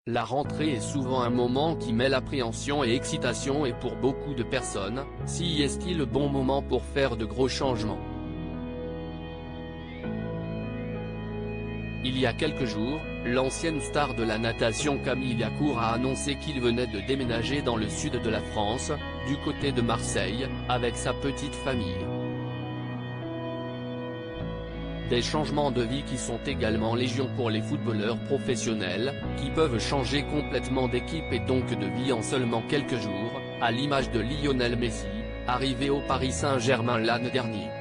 La rentrée est souvent un moment qui mêle appréhension et excitation et pour beaucoup de personnes, si est-il le bon moment pour faire de gros changements. Il y a quelques jours, l'ancienne star de la natation Camille Lacour a annoncé qu'il venait de déménager dans le sud de la France, du côté de Marseille, avec sa petite famille. Des changements de vie qui sont également légion pour les footballeurs professionnels, qui peuvent changer complètement d'équipe et donc de vie en seulement quelques jours, à l'image de Lionel Messi, arrivé au Paris Saint-Germain l'année dernière.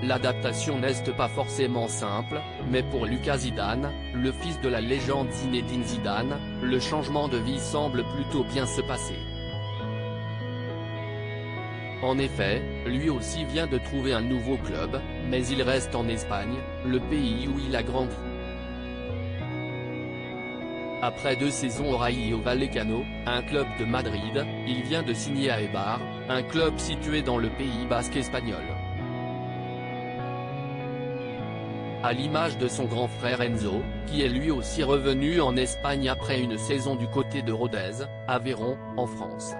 L'adaptation n'est pas forcément simple, mais pour Lucas Zidane, le fils de la légende Zinedine Zidane, le changement de vie semble plutôt bien se passer. En effet, lui aussi vient de trouver un nouveau club, mais il reste en Espagne, le pays où il a grandi. Après 2 saisons au Rayo Vallecano, un club de Madrid, il vient de signer à Eibar, un club situé dans le Pays basque espagnol. À l'image de son grand frère Enzo, qui est lui aussi revenu en Espagne après une saison du côté de Rodez, Aveyron, en France.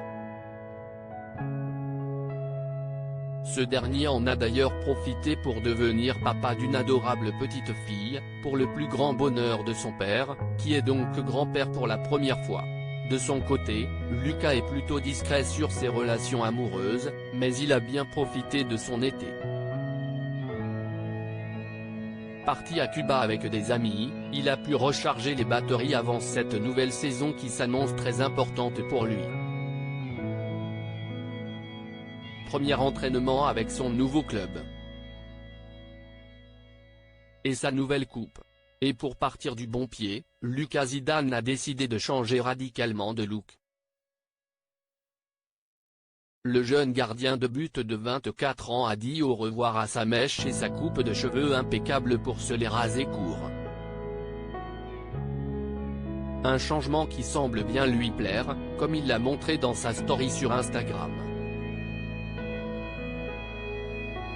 Ce dernier en a d'ailleurs profité pour devenir papa d'une adorable petite fille, pour le plus grand bonheur de son père, qui est donc grand-père pour la première fois. De son côté, Lucas est plutôt discret sur ses relations amoureuses, mais il a bien profité de son été. Parti à Cuba avec des amis, il a pu recharger les batteries avant cette nouvelle saison qui s'annonce très importante pour lui. Premier entraînement avec son nouveau club. Et sa nouvelle coupe. Et pour partir du bon pied, Lucas Zidane a décidé de changer radicalement de look. Le jeune gardien de but de 24 ans a dit au revoir à sa mèche et sa coupe de cheveux impeccable pour se les raser court. Un changement qui semble bien lui plaire, comme il l'a montré dans sa story sur Instagram.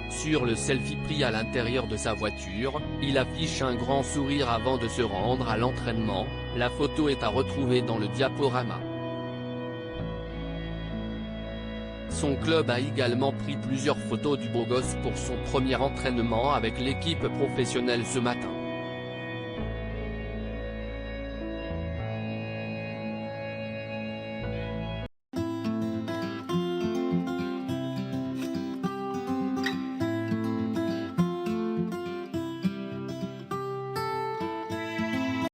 Sur le selfie pris à l'intérieur de sa voiture, il affiche un grand sourire avant de se rendre à l'entraînement, la photo est à retrouver dans le diaporama. Son club a également pris plusieurs photos du beau gosse pour son premier entraînement avec l'équipe professionnelle ce matin.